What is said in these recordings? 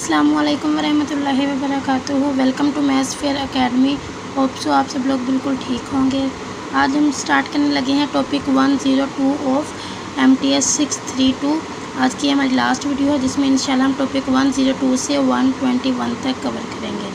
अस्सलामुअलैकुम वरहमतुल्लाहि वबरकातुहू। Welcome to maths fair academy. Hope so आप सब लोग बिल्कुल ठीक होंगे। आज हम स्टार्ट करने लगे हैं टॉपिक 102 ऑफ MTS 632। आज की हमारी लास्ट वीडियो है जिसमें इंशाल्लाह हम टॉपिक 102 से 121 तक कवर करेंगे।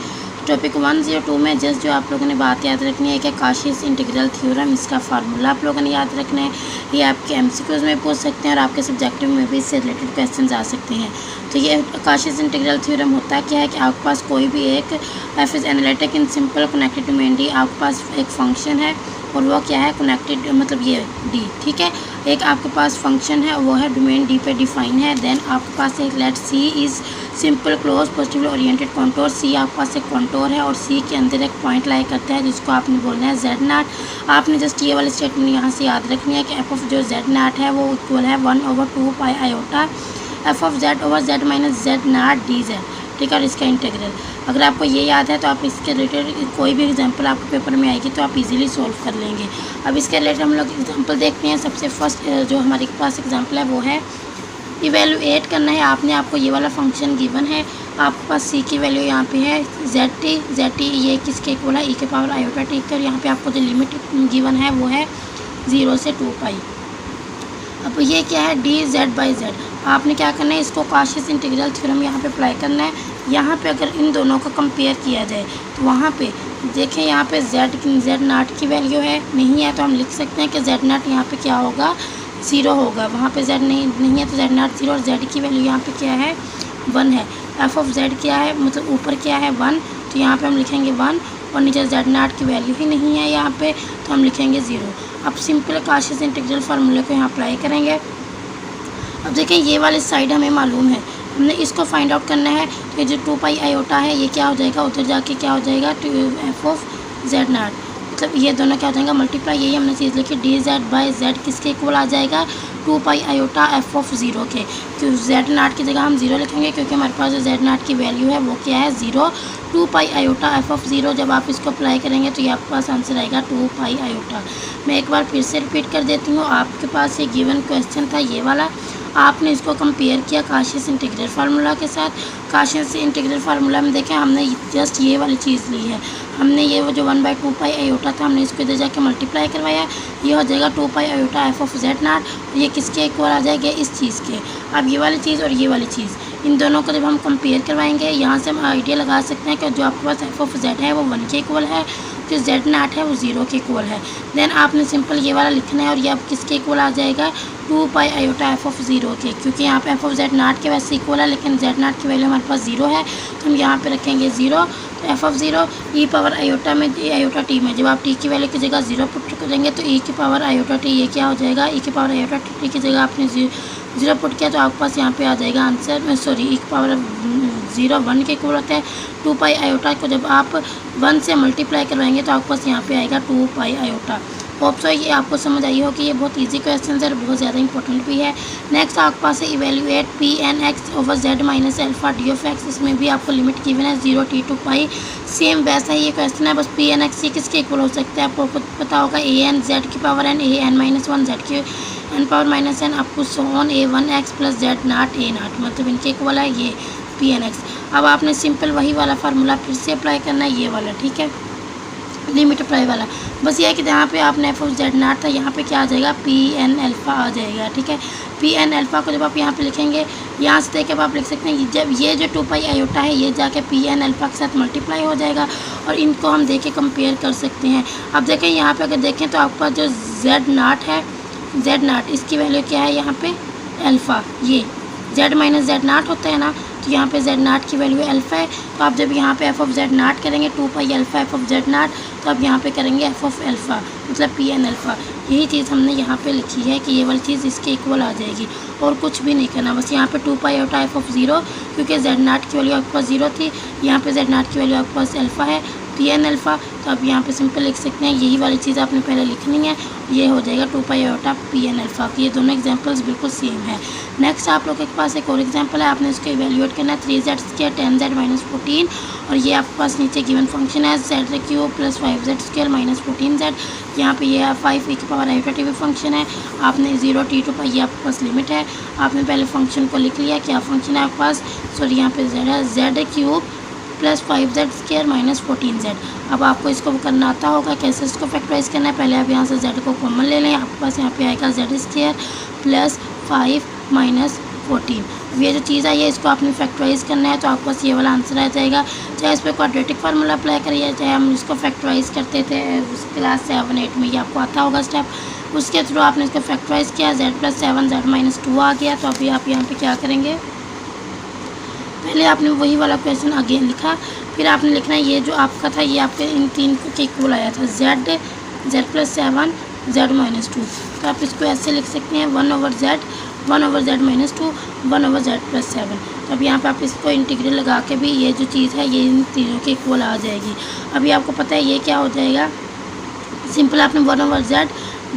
टॉपिक 102 में जस्ट जो आप लोगों ने बात याद रखनी है कि काशिस इंटीग्रल थ्योरम, इसका फार्मूला आप लोगों ने याद रखना है। ये आपके MCQs में पूछ सकते हैं और आपके सब्जेक्टिव में भी इससे रिलेटेड क्वेश्चन आ सकते हैं। तो ये काशिस इंटीग्रल थ्योरम होता क्या है कि आपके पास कोई भी एक F is analytic in simple connected to main D. आपके पास एक फंक्शन है और वो क्या है, कनेक्टेड मतलब ये डी, ठीक है। एक आपके पास फंक्शन है वो है डोमेन डी पे डिफाइन है। देन आपके पास एक let C is simple close positively oriented contour. C आपके पास एक कॉन्टोर है और सी के अंदर एक पॉइंट लाई करता है जिसको आपने बोलना है जेड नाट। आपने जस्ट ये वाली स्टेटमेंट यहाँ से याद रखनी है कि एफ ऑफ जो जेड नाट है वो इक्वल है 1/2 pi iota F of Z over Z minus Z naught D Z, ठीक है। और इसका इंटीग्रल अगर आपको ये याद है तो आप इसके रिलेटेड कोई भी एग्जांपल आपके पेपर में आएगी तो आप इजीली सॉल्व कर लेंगे। अब इसके रिलेटेड हम लोग एग्जांपल देखते हैं। सबसे फर्स्ट जो हमारे पास एग्जांपल है वो है इवेलुएट करना है। आपको ये वाला फंक्शन गिवन है, आपके पास सी की वैल्यू यहाँ पे है जेड टी ये किसके इक्वल है, ई के पावर आयोटा टी के। और यहाँ पे आपको जो लिमिट गिवन है वो है 0 से 2 पाई। अब ये क्या है, डी जेड बाई जेड। आपने क्या करना है, इसको काशिस इंटीग्रल थ्योरम यहाँ पे अप्लाई करना है। यहाँ पे अगर इन दोनों को कंपेयर किया जाए तो वहाँ पे देखें, यहाँ पे जेड नाट की वैल्यू है, नहीं है तो हम लिख सकते हैं कि जेड नाट यहाँ पे क्या होगा, 0 होगा। वहाँ पे जेड नहीं है तो जेड नाट 0 और जेड की वैल्यू यहाँ पे क्या है, 1 है। एफ ऑफ जेड क्या है, मतलब ऊपर क्या है 1, तो यहाँ पे हम लिखेंगे 1 और नीचे जेड नाट की वैल्यू ही नहीं है यहाँ पे तो हम लिखेंगे 0। अब सिंपल काशिस इंटीग्रल फार्मूले को यहाँ अप्लाई करेंगे। अब देखें ये वाली साइड हमें मालूम है, हमने इसको फाइंड आउट करना है। तो ये जो 2 पाई आयोटा है ये क्या हो जाएगा, उधर जाके क्या हो जाएगा, एफ ऑफ जेड नाट, मतलब ये दोनों क्या हो जाएगा मल्टीप्लाई। यही हमने चीज़ लिखी, डी जेड बाई जेड किसके इक्वल आ जाएगा, 2 पाई आयोटा एफ ऑफ 0 के। तो जेड नाट की जगह हम 0 लिखेंगे क्योंकि हमारे पास जो जेड नाट की वैल्यू है वो क्या है 0। 2 पाई आयोटा एफ ऑफ 0 जब आप इसको अप्लाई करेंगे तो ये आपके पास आंसर आएगा 2 पाई आयोटा। मैं एक बार फिर से रिपीट कर देती हूँ। आपके पास ये गिवन क्वेश्चन था ये वाला, आपने इसको कंपेयर किया काशिस इंटीग्रल फार्मूला के साथ। काशिस इंटीग्रल फार्मूला में देखें हमने जस्ट ये वाली चीज़ ली है, हमने ये वो जो 1/2 पाई आयोटा था हमने इसको इधर जाके मल्टीप्लाई करवाया, ये हो जाएगा 2 pi iota F of Z naught. ये किसके इक्वल आ जाएगा, इस चीज़ के। अब ये वाली चीज़ और ये वाली चीज़ इन दोनों को जब हम कंपेयर करवाएंगे, यहाँ से हम आइडिया लगा सकते हैं कि जो आपके पास एफ ऑफ जेड है वो 1 के इक्वल है, जो जेड नाट है वो 0 के इक्वल है। देन आपने सिंपल ये वाला लिखना है और ये अब किसके इक्वल आ जाएगा, 2 पाई आयोटा एफ ऑफ 0 के, क्योंकि यहाँ पे एफ ऑफ जेड नाट के वैसे इक्वल है लेकिन जेड नाट की वैल्यू हमारे पास 0 है तो हम यहाँ पे रखेंगे 0। तो F of 0 E power iota में आयोटा टी में जब आप टी की वैल्यू की जगह 0 पुट करेंगे तो ई की पावर आयोटा टी ये क्या हो जाएगा, ई की पावर आयोटा टी की जगह आपने 0 पुट किया तो आपके पास यहाँ पे आ जाएगा आंसर, सॉरी ई की पावर 0 1 के इक्वल होता है। 2 पाई आयोटा को जब आप 1 से मल्टीप्लाई करवाएंगे तो आपके पास यहाँ पे आएगा 2 पाई आयोटा। होप सो ये आपको समझ आई हो कि ये बहुत इजी क्वेश्चन है और बहुत ज़्यादा इंपॉर्टेंट भी है। नेक्स्ट आपके पास है evaluate P N X over Z minus alpha D of X. इसमें भी आपको लिमिट गिवन है 0 t to पाई। सेम वैसा ही ये क्वेश्चन है, बस पी एन एक्स किसके इक्वल हो सकता है आपको खुद पता होगा, ए एन जेड की power N, A N minus 1 Z की N power minus N up to सोन A 1 X plus Z naught A naught, मतलब इनके इक्वल है ये पी एन एक्स। अब आपने सिंपल वही वाला फार्मूला फिर से अप्लाई करना है, ये वाला, ठीक है, लिमिट अप्लाई वाला। बस ये है कि जहाँ पे आपने एफ ऑफ जेड नाट था यहाँ पे क्या आ जाएगा, पी एन अल्फ़ा आ जाएगा, ठीक है। पी एन अल्फ़ा को जब आप यहाँ पे लिखेंगे, यहाँ से देख के आप लिख सकते हैं जब ये जो 2 पाई आयोटा है ये जाके पी एन अल्फ़ा के साथ मल्टीप्लाई हो जाएगा और इनको हम देख के कंपेयर कर सकते हैं। अब देखें यहाँ पे अगर देखें तो आपका जो जेड नाट है, जेड नाट इसकी वैल्यू क्या है यहाँ पे अल्फ़ा, ये जेड माइनस जेड नाट होता है ना, तो यहाँ पे जेड नाट की वैल्यू अल्फ़ा है। तो आप जब यहाँ पे एफ ऑफ जेड नाट करेंगे 2 पाई अल्फ़ा एफ ऑफ जेड नाट, तो आप यहाँ पे करेंगे एफ ऑफ अल्फ़ा मतलब पी एन अल्फ़ा। यही चीज़ हमने यहाँ पे लिखी है कि ये वाली चीज़ इसके इक्वल आ जाएगी और कुछ भी नहीं करना, बस यहाँ पे 2 पाई आयोटा एफ ऑफ 0 क्योंकि जेड नाट की वैल्यू आपके पास 0 थी, यहाँ पे जेड नाट की वैल्यू आपके पास अल्फ़ा है पी एन अल्फ़ा, तो आप यहाँ पे सिंपल लिख सकते हैं, यही वाली चीज़ आपने पहले लिखनी है, ये हो जाएगा 2 pi iota P N alpha. ये दोनों एग्जांपल्स बिल्कुल सेम है। नेक्स्ट आप लोगों के पास एक और एग्जांपल है, आपने इसको इवेल्यूएट करना है 3z² 10z - 14, और ये आपके पास नीचे गिवन फंक्शन है z³ + 5z² - 14z। यहाँ पे ये 5 e की पावर आयोटा टी फंक्शन है, आपने 0 t to पाई, ये आपके पास लिमिट है। आपने पहले फंक्शन को लिख लिया, क्या फंक्शन है आपके पास, सॉरी यहाँ पे z है, z³ + 5z² - 14z। अब आपको इसको करना आता होगा, कैसे इसको फैक्टराइज करना है। पहले आप यहाँ से z को कॉमन ले लें, आपके पास यहाँ पे आएगा z² + 5 - 14। अब ये जो चीज़ है ये इसको आपने फैक्टराइज करना है, तो आपके पास ये वाला आंसर आ जाएगा। चाहे इस पर क्वाड्रेटिक फार्मूला अप्लाई करिए, चाहे हम इसको फैक्टराइज करते थे क्लास 7-8 में, ये आपको आता होगा स्टेप, उसके थ्रू आपने इसको फैक्टराइज किया, z + 7 z - 2 आ गया। तो अभी आप यहाँ पे क्या करेंगे, पहले आपने वही वाला क्वेश्चन अगेन लिखा, फिर आपने लिखना है ये जो आपका था ये आपके इन तीन के इक्वल आया था, z + 7 z - 2। तो आप इसको ऐसे लिख सकते हैं 1/z 1/z - 2 1/z + 7। तो अब यहाँ पे आप इसको इंटीग्रल लगा के भी ये जो चीज़ है ये इन तीनों के इक्वल आ जाएगी। अभी आपको पता है ये क्या हो जाएगा, सिंपल आपने 1/z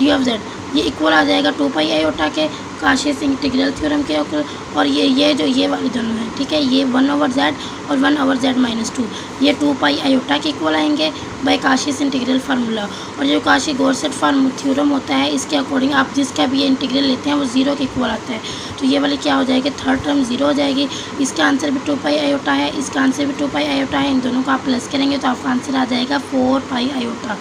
d/z ये इक्वल आ जाएगा 2 पाई आयोटा के काशियस इंटीग्रल थ्योरम के, और ये वाले दोनों हैं, ठीक है, ये 1/z और 1/z - 2 ये 2 पाई आयोटा के इक्वल आएंगे बाय काशियस इंटीग्रल फार्मूला। और जो काशी गॉर्सेट थ्योरम होता है इसके अकॉर्डिंग आप जिसका भी ये इंटीग्रल लेते हैं वो 0 के इक्वल आता है। तो ये वाली क्या हो जाएगी, थर्ड टर्म 0 हो जाएगी। इसका आंसर भी 2 पाई आयोटा है, इसका आंसर भी 2 पाई आयोटा है, इन दोनों को आप प्लस करेंगे तो आपका आंसर आ जाएगा 4 पाई आयोटा।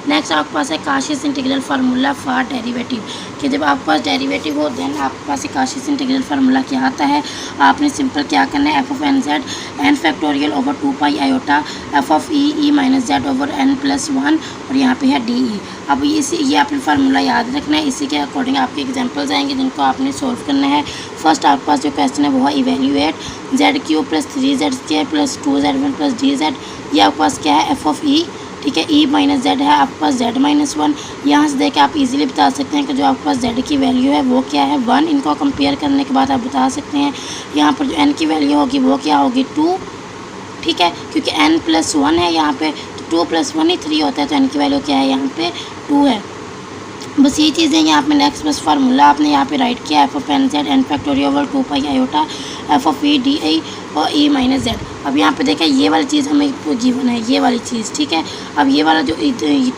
नेक्स्ट आपके पास है cautious integral formula for derivative, कि जब आपके पास डेरिवेटिव हो देन आपके पास एक काशियस इंटीग्रल फार्मूला क्या आता है, आपने सिंपल क्या करना है, f(n)z n(2 पाई आयोटा f(e) - z n+1, और यहाँ पे है डी। अब ये आपने फार्मूला याद रखना है, इसी के अकॉर्डिंग आपके एग्जांपल्स आएंगे जिनको आपने सोल्व करना है। फर्स्ट आपके पास जो क्वेश्चन है वो है evaluate z³ + 3z² + 2z1 + dz। ये आपके पास क्या है, f(e), ठीक है, e - z है आपके पास z - 1। यहाँ से देख आप इजीली बता सकते हैं कि जो आपके पास z की वैल्यू है वो क्या है, 1। इनको कंपेयर करने के बाद आप बता सकते हैं यहाँ पर जो n की वैल्यू होगी वो क्या होगी, 2, ठीक है, क्योंकि n+1 है यहाँ पे, तो 2 + 1 ही 3 होता है, तो n की वैल्यू क्या है यहाँ पे 2 है। बस ये चीज़ें यहाँ पे नेक्स्ट बस फार्मूला आपने यहाँ पे राइट किया, f(n)z n(2 पाई आयोटा f(e) d और e - z। अब यहाँ पे देखें ये वाली चीज़ हमें गिवन है, ये वाली चीज़, ठीक है। अब ये वाला जो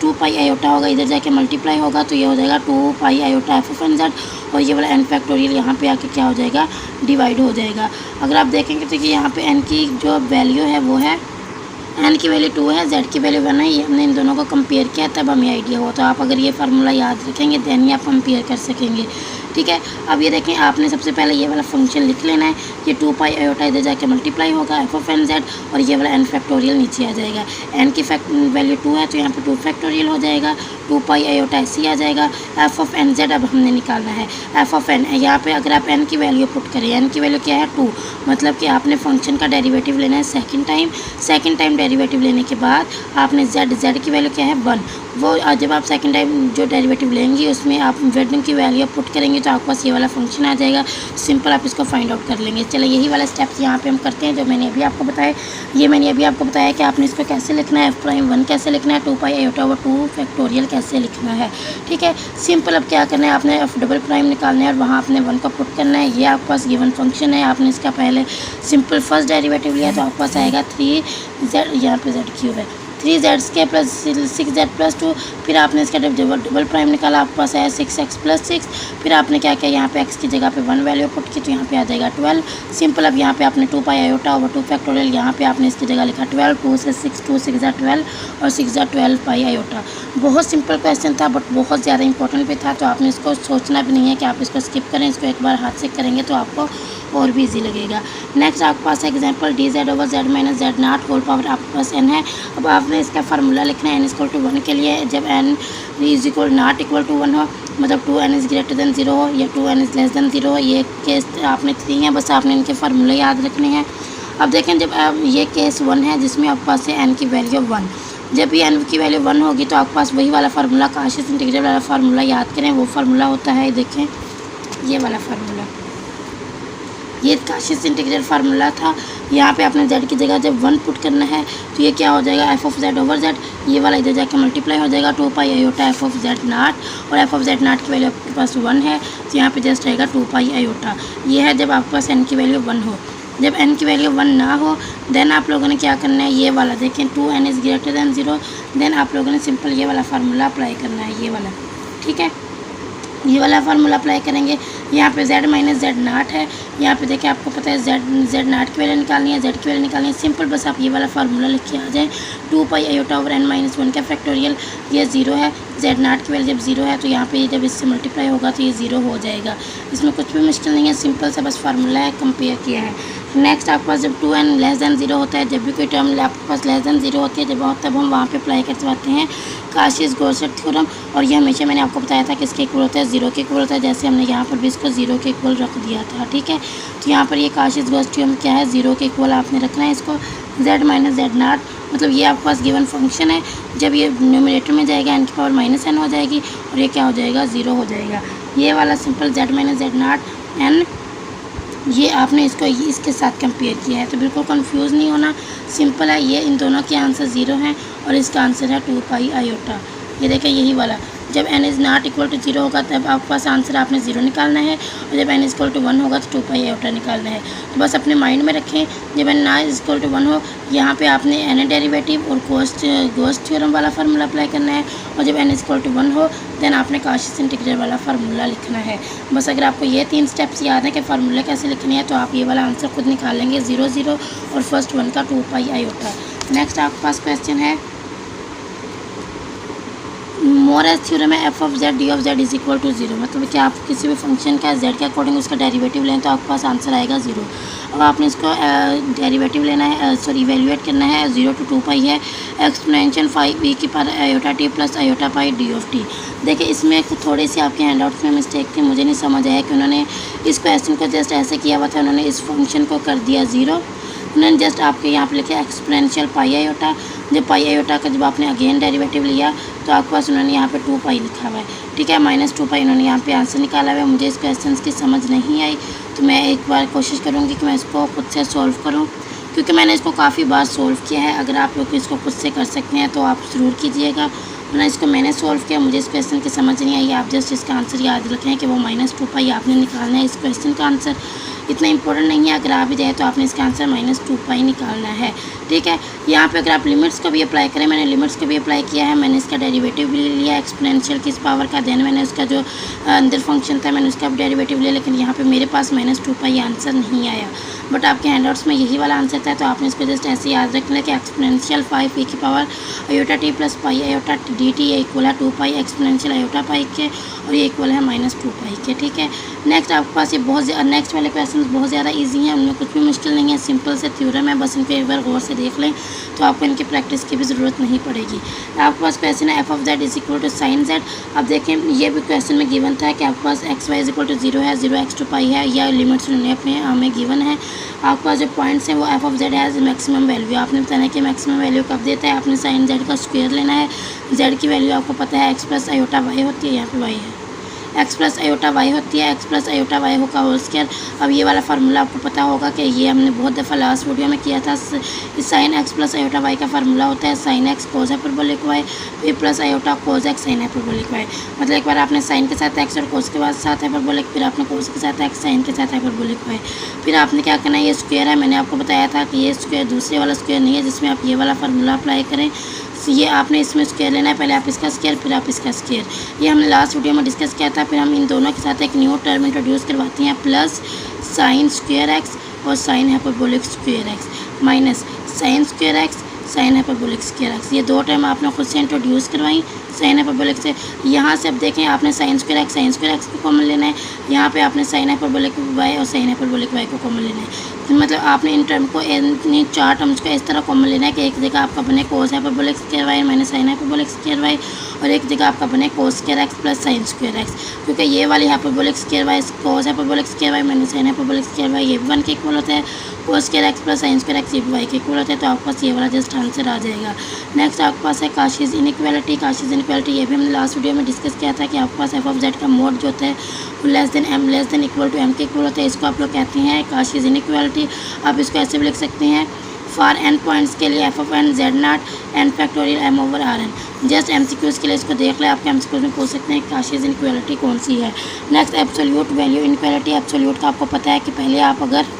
2 पाई आयोटा होगा इधर जाके मल्टीप्लाई होगा, तो ये हो जाएगा 2 पाई आयोटा f(n)z, और ये वाला n यहाँ पे आके क्या हो जाएगा, डिवाइड हो जाएगा। अगर आप देखेंगे तो कि यहाँ पे n की जो वैल्यू है वो है, n की वैल्यू 2 है, z की वैल्यू 1 है, ये हमने इन दोनों को कंपेयर किया तब हमें आइडिया हुआ। तो आप अगर ये फार्मूला याद रखेंगे दैन ही आप कंपेयर कर सकेंगे, ठीक है। अब ये देखें आपने सबसे पहले ये वाला फंक्शन लिख लेना है, ये 2 पाई आयोटा इधर जाके मल्टीप्लाई होगा f(n)z, और ये वाला n नीचे आ जाएगा। n की वैल्यू 2 है तो यहाँ पे 2 हो जाएगा, 2 पाई आयोटा ऐसे ही आ जाएगा। f(n)z अब हमने निकालना है, f(n) यहाँ पे अगर आप n की वैल्यू पुट करें, n की वैल्यू क्या है 2, मतलब कि आपने फंक्शन का डेरिवेटिव लेना है सेकंड टाइम डेरिवेटिव लेने के बाद आपने z की वैल्यू क्या है 1, वो जब आप सेकंड टाइम जो डेरिवेटिव लेंगी उसमें आप z की वैल्यू पुट करेंगे तो आपके पास ये वाला फंक्शन आ जाएगा। सिंपल आप इसको फाइंड आउट कर लेंगे। चलो यही वाला स्टेप्स यहाँ पे हम करते हैं जो मैंने अभी आपको बताया। ये मैंने अभी आपको बताया कि आपने इसको कैसे लिखना है, f'1 कैसे लिखना है, 2 पाई आयोटा ओवर 2 फैक्टोरियल कैसे लिखना है, ठीक है। सिंपल अब क्या करना है, आपने f'' निकालना है और वहाँ आपने 1 को पुट करना है। ये आपके पास गिवन फंक्शन है, आपने इसका पहले सिंपल फर्स्ट डेरिवेटिव लिया तो आपके पास आएगा 3z, यहाँ पे z³ है, 3z² + 6z + 2, फिर आपने इसका डबल प्राइम निकाला, आपके पास आया 6x + 6, फिर आपने क्या किया यहाँ पे x की जगह पे 1 वैल्यू पुट की तो यहाँ पे आ जाएगा 12। सिंपल अब यहाँ पे आपने 2 पाई आयोटा ओवर 2 फैक्टोरियल, यहाँ पे आपने इसकी जगह लिखा 12, 2 से 6, 2 6 12 और 6 12 पाई आयोटा। बहुत सिंपल क्वेश्चन था बट बहुत ज़्यादा इंपॉर्टेंट भी था, तो आपने इसको सोचना भी नहीं है कि आप इसको स्किप करें, इसको एक बार हाथ से करेंगे तो आपको और भी इजी लगेगा। नेक्स्ट आपके पास example dz/z - z0 whole power आपके पास n है। अब आपने इसका फार्मूला लिखना है n = 1 के लिए, जब n = 1 हो, मतलब 2n > 0 हो या 2n < 0 हो, ये केस आपने 3 है, बस आपने इनके फार्मूले याद रखने हैं। अब देखें जब ये केस 1 है जिसमें आपके पास है n की वैल्यू 1, जब भी n की वैल्यू 1 होगी तो आपके पास वही वाला फार्मूला काशियस इंटीग्रल वाला फार्मूला याद करें। वो फार्मूला होता है, देखें ये वाला फार्मूला, ये काशिस इंटीग्रल फार्मूला था। यहाँ पे आपने z की जगह जब 1 पुट करना है तो ये क्या हो जाएगा, f of z over z, ये वाला इधर जाके मल्टीप्लाई हो जाएगा 2 pi iota f of z नाट, और f ऑफ z नाट की वैल्यू आपके पास 1 है तो यहाँ पे जस्ट रहेगा 2 पाई आयोटा। ये है जब आपके पास n की वैल्यू 1 हो। जब n की वैल्यू 1 ना हो देन आप लोगों ने क्या करना है, ये वाला देखें 2n is greater than 0, then आप लोगों ने सिंपल ये वाला फार्मूला अप्लाई करना है, ये वाला, ठीक है। ये वाला फार्मूला अप्लाई करेंगे। यहाँ पे z माइनस जेड नाट है, यहाँ पे देखिए आपको पता है z नाट की वैल्यू निकालनी है, z की वैल्यू निकालनी है। सिंपल बस आप ये वाला फार्मूला लिख के आ जाएँ, 2 pi iota over n minus 1 का फैक्टोरियल, ये 0 है। z नाट की वैल्यू जब 0 है तो यहाँ पे जब इससे मल्टीप्लाई होगा तो ये 0 हो जाएगा। इसमें कुछ भी मुश्किल नहीं है, सिंपल सा बस फार्मूला है, कंपेयर किया है। नेक्स्ट आपके पास जब 2n लेस दैन 0 होता है, जब भी कोई टर्म आपके पास लेस दैन 0 होती है तब हम वहाँ पे अप्लाई कर पाते हैं काशिस गौसेट थ्योरम, और ये हमेशा मैंने आपको बताया था कि इसके इक्वल होता है 0 के इक्वल होता है, जैसे हमने यहाँ पर भी इसको 0 के इक्वल रख दिया था, ठीक है। तो यहाँ पर ये काशिस गौसेट थ्योरम क्या है, 0 के इक्वल आपने रखना है इसको। z माइनस जेड नाट मतलब ये आपके पास गिवन फंक्शन है, जब ये न्यूमरेटर में जाएगा n की पावर माइनस n हो जाएगी और ये क्या हो जाएगा, 0 हो जाएगा। ये वाला सिंपल z माइनस जेड नाट n, ये आपने इसको इसके साथ कंपेयर किया है, तो बिल्कुल कंफ्यूज नहीं होना, सिंपल है। ये इन दोनों के आंसर 0 हैं और इसका आंसर है 2 पाई आयोटा। ये देखें यही वाला, जब n is not equal to 0 होगा तब आपके पास आंसर आपने 0 निकालना है, और जब n इज इक्वल टू 1 होगा तो 2 पाई आयोटा निकालना है। तो बस अपने माइंड में रखें, जब n not is equal to 1 हो यहाँ पे आपने n डेरिवेटिव और गॉस थ्योरम वाला फार्मूला अप्लाई करना है, और जब n इज इक्वल टू 1 हो देन आपने काशिस इंटीग्रल वाला फार्मूला लिखना है। बस अगर आपको ये 3 स्टेप्स याद है कि फार्मूला कैसे लिखने हैं तो आप ये वाला आंसर खुद निकाल लेंगे, 0 0 और फर्स्ट 1 का 2 पाई आयोटा। नेक्स्ट आपके पास क्वेश्चन है, मोरेस थ्योरम है f of z d of z is equal to 0, मतलब कि आप किसी भी फंक्शन का z के अकॉर्डिंग उसका डेरिवेटिव लें तो आपके पास आंसर आएगा 0। अब आपने इसको डेरिवेटिव लेना है, सॉरी इवेल्युएट करना है, 0 to 2 पाई है एक्सपोनेंशियल 5e की power iota t plus iota pi d of t। देखिए इसमें थोड़ी सी आपके हैंडआउट्स में मिस्टेक थी, मुझे नहीं समझ आया कि उन्होंने इस क्वेश्चन को जस्ट ऐसे किया हुआ था, उन्होंने इस फंक्शन को कर दिया 0, उन्होंने जस्ट आपके यहाँ पे लिखा एक्सपोनेंशियल पाई आयोटा। जब पाई आयोटा का जब आपने अगेन डेरिवेटिव लिया तो आपके पास उन्होंने यहाँ पे 2 पाई लिखा हुआ है, ठीक है, माइनस 2 पाई उन्होंने यहाँ पे आंसर निकाला हुआ है। मुझे इस क्वेश्चन की समझ नहीं आई तो मैं एक बार कोशिश करूँगी कि मैं इसको खुद से सॉल्व करूँ, क्योंकि मैंने इसको काफ़ी बार सॉल्व किया है। अगर आप लोग इसको खुद से कर सकते हैं तो आप ज़रूर कीजिएगा, वरना इसको मैंने सॉल्व किया, मुझे इस क्वेश्चन की समझ नहीं आई। आप जस्ट इसका आंसर याद रखें कि वो माइनस 2 पाई आपने निकालना है। इस क्वेश्चन का आंसर इतना इंपॉर्टेंट नहीं है, अगर आ भी जाए तो आपने इसका आंसर माइनस 2 पाई निकालना है, ठीक है। यहाँ पे अगर आप लिमिट्स को भी अप्लाई करें, मैंने लिमिट्स को भी अप्लाई किया है, मैंने इसका डेरिवेटिव भी लिया एक्सपोनेंशियल की इस पावर का, देन मैंने उसका जो अंदर फंक्शन था मैंने उसका भी डेरिवेटिव लिया, लेकिन यहाँ पे मेरे पास माइनस 2 पाई आंसर नहीं आया, बट आपके हैंडआउट्स में यही वाला आंसर था। तो आपने इसको जस्ट ऐसे याद रखना कि एक्सपोनेंशियल 5e की power iota t plus pi iota dt ये इक्वल है 2 पाई एक्सपोनेंशियल आयोटा पाई के, और ये इक्वल है माइनस 2 पाई के, ठीक है। नेक्स्ट आपके पास ये नेक्स्ट वाले क्वेश्चन बहुत ज़्यादा ईजी हैं, उनमें कुछ भी मुश्किल नहीं है, सिंपल से थ्योरम है, बस इनको एक बार गौर से देख लें तो आपको इनकी प्रैक्टिस की भी ज़रूरत नहीं पड़ेगी। आपके पास क्वेश्चन है f of z is equal to sine z। अब देखें ये भी क्वेश्चन में गिवन था कि आपके पास x y is equal to 0 है, 0 x टू पाई है, या लिमिट्स उन्होंने अपने हमें गिवन है। आपके पास जो पॉइंट्स हैं वो f of z has maximum value, आपने बताना है कि मैक्सिमम वैल्यू कब देता है, आपने साइन z का स्क्वायर लेना है। z की वैल्यू आपको पता है x प्लस आयोटा y होती है, यहाँ पे y है, x प्लस आयोटा y होती है, x प्लस आयोटा y का होल स्क्वायर। अब ये वाला फार्मूला आपको पता होगा कि ये हमने बहुत दफ़ा लास्ट वीडियो में किया था, sine x plus iota y का फार्मूला होता है sine x cos hyperbolic y फिर plus iota cos x sine hyperbolic y। मतलब एक बार आपने साइन के साथ x और कोस के बाद साथ हाइपरबोलिक, फिर आपने कोस के साथ x साइन के साथ हाइपरबोलिक y, फिर आपने क्या करना है, ये स्क्वायर है, मैंने आपको बताया था कि ये स्क्वायर दूसरे वाला स्क्वायर नहीं है जिसमें आप ये वाला फार्मूला अप्लाई करें। ये आपने इसमें स्क्वायर लेना है, पहले आप इसका स्क्वायर फिर आप इसका स्क्वायर, ये हमने लास्ट वीडियो में डिस्कस किया था। फिर हम इन दोनों के साथ एक न्यू टर्म इंट्रोड्यूस करवाते हैं, प्लस साइन स्क्वायर एक्स और sign hyperbolic square x minus sign square x sign hyperbolic square X, ये दो टर्म आपने खुद से इंट्रोड्यूस करवाई साइन हाइपरबोलिक से। यहाँ से अब देखें आपने साइन स्क्वायर एक्स को कॉमन लेना है, यहाँ पे आपने साइन हाइपरबोलिक वाई और साइन हाइपरबोलिक वाई को कॉमन लेना है। तो मतलब आपने इन टर्म को इन चार टर्म्स को इस तरह कॉमन लेना है कि एक जगह आपका बने cos hyperbolic square Y minus sine hyperbolic square Y, और एक जगह आपका बने cos square X plus sine square X, क्योंकि ये वाली hyperbolic square Y cos hyperbolic square Y minus sine hyperbolic square Y ये भी 1 के इक्वल होता है, cos square X plus sine square X ये भी y के इक्वल होता है। तो आपके पास ये वाला जस्ट आंसर आ जाएगा। नेक्स्ट आपके पास है काशीज़ इनइक्वालिटी। काशीज़ इनइक्वालिटी ये भी हमने लास्ट वीडियो में डिस्कस किया था कि आपके पास एफ ऑफ जेड का मोड जो होता है वो less than equal to M के इक्वल होता है। इसको आप लोग कहते हैं काशीज़ इनइक्वालिटी। आप इसको ऐसे भी लिख सकते हैं फॉर एन पॉइंट्स के लिए F of N Z naught N factorial M over R N. Just MCQs के लिए इसको देख लें, आपके एमसीक्यूज़ में पूछ सकते हैं काशीज़ इनइक्वालिटी कौन सी है। Next absolute value inequality. Absolute का आपको पता है कि पहले आप अगर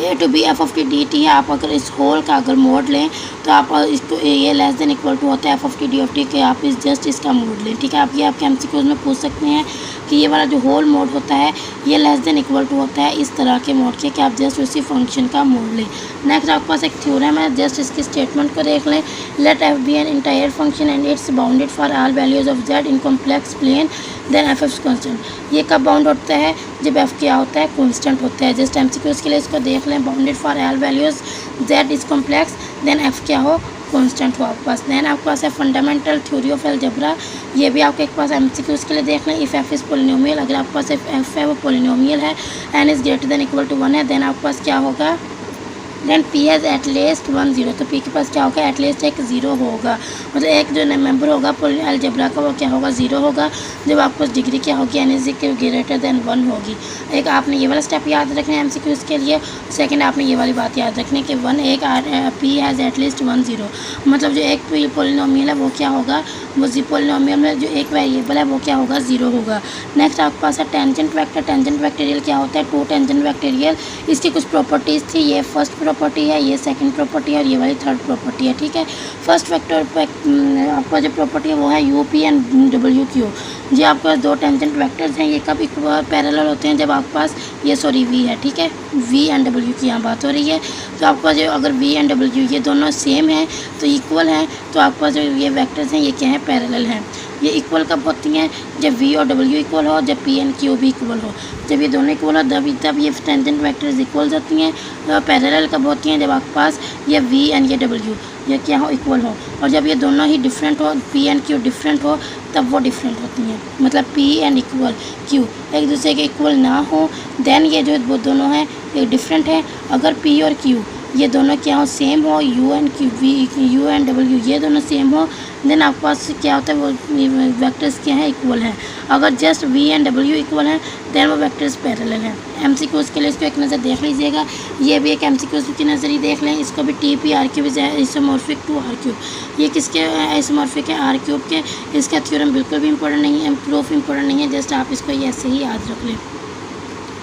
A to B F of T D T है, आप अगर इस होल का अगर मोड लें तो आप इसको ये लेस देन इक्वल टू होता है F of T D of T के, आप जस्ट इसका मोड लें। ठीक है, आप ये आपके एमसीक्यूज़ में पूछ सकते हैं कि ये वाला जो होल मोड होता है ये लेस देन इक्वल टू होता है इस तरह के मोड के, कि आप जस्ट उसी फंक्शन का मोड लें। नेक्स्ट आपके पास एक थ्योरम है, जस्ट इसकी स्टेटमेंट को देख लें। Let F be an entire function and it's bounded for all values of Z in complex plane then F F constant. ये कब बाउंड होता है? जब एफ क्या होता है? कॉन्स्टेंट होता है। जस्ट एमसीक्यूज़ के लिए इसको देख लें, bounded for all values Z is complex then F क्या हो? कांस्टेंट हो आपके पास। देन आपके पास है फंडामेंटल थ्योरी ऑफ अलजेब्रा। ये भी आपके पास एमसीक्यूज़ के लिए देख लें। इफ़ एफ इज़ पोलिनोमियल, अगर आपके पास एफ है वो पोलिनोमियल है, N is greater than equal to 1 है, देन आपके पास क्या होगा? Then P has at least 1 0। तो पी के पास क्या होगा? एटलीस्ट एक 0 होगा, मतलब एक जो मेंबर होगा अलजेब्रा का वो क्या होगा? 0 होगा। जब आपके पास डिग्री क्या होगी? एन इज़ ग्रेटर देन 1 होगी। एक आपने ये वाला स्टेप याद रखना है एमसीक्यूज़ के लिए। सेकंड आपने ये वाली बात याद रखनी है कि पी हैज़ एटलीस्ट 1 0, मतलब जो एक पोलिनोमियल है वो क्या होगा? वो पोलिनोमियल में जो एक वेरिएबल है वो क्या होगा? 0 होगा। नेक्स्ट आपके पास है टेंजेंट वेक्टर। टेंजेंट वेक्टोरियल क्या होता है? 2 टेंजेंट वेक्टोरियल। इसकी कुछ प्रॉपर्टीज़ थी, ये फर्स्ट प्रॉपर्टी है, ये सेकंड प्रॉपर्टी है और ये वाली थर्ड प्रॉपर्टी है। ठीक है, फर्स्ट वेक्टर आपका जो प्रॉपर्टी है वो है U P and W Q. जी आपके पास 2 टेंजेंट वेक्टर्स हैं, ये कब पैरेलल होते हैं? जब आपके पास ये वी है। ठीक है, वी एंड डब्ल्यू की यहाँ बात हो रही है। तो आपका जो अगर वी एंड डब्ल्यू ये दोनों सेम हैं तो इक्वल हैं, तो आपका जो ये वेक्टर्स हैं ये क्या है? पैरेलल हैं। ये इक्वल कब होती हैं? जब वी और डब्ल्यू इक्वल हो, जब पी एंड क्यू भी इक्वल हो। जब ये दोनों इक्वल हो तब ये टेंजेंट वेक्टर्स इक्वल होती हैं। पैरेलल कब होती हैं? जब आपके पास ये वी एंड ये डब्ल्यू ये क्या हो? इक्वल हो। और जब ये दोनों ही डिफरेंट हो, पी एंड क्यू डिफरेंट हो, तब वो डिफरेंट होती हैं। मतलब पी एंड इक्वल क्यू एक दूसरे के इक्वल ना हो, देन ये जो वो दोनों हैं ये डिफरेंट है। अगर पी और क्यू ये दोनों क्या हो? सेम हो, यू एंड डब्ल्यू ये दोनों सेम हो, देन आपके पास क्या होता है? वो वेक्टर्स क्या है? इक्वल हैं। अगर just V and W equal हैं देन वो वेक्टर्स पैरेलल हैं। एमसीक्यूज़ के लिए इसको एक नज़र देख लीजिएगा। ये भी एक एमसीक्यूज़ की नज़र ही देख लें। इसको भी T P R cube isomorphic to R cube. ये किसके आइसोमॉर्फिक है? आर क्यूब के। इसका थ्योरम बिल्कुल भी इंपॉर्टेंट नहीं है, प्रूफ इंपॉर्टेंट नहीं है, जस्ट आप इसको ये ऐसे ही याद रख लें।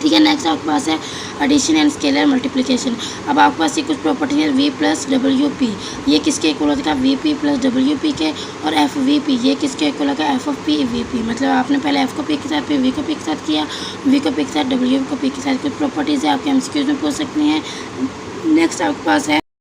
ठीक है, नेक्स्ट आपके पास है एडिशन एंड स्केलर मल्टीप्लिकेशन। अब आपके पास ये कुछ प्रॉपर्टी है वी प्लस डब्ल्यू पी, ये किसके इक्वल होता है? V P plus W P के। और एफ वी पी ये किसके इक्वल होगा? F of P V P. मतलब आपने पहले एफ को पी के साथ, फिर वी को पी के साथ किया, वी को पी के साथ, डब्ल्यू को पी के साथ। कुछ प्रॉपर्टीज़ है आपके एमसीक्यूज़ में पूछ सकते हैं। नेक्स्ट आपके पास है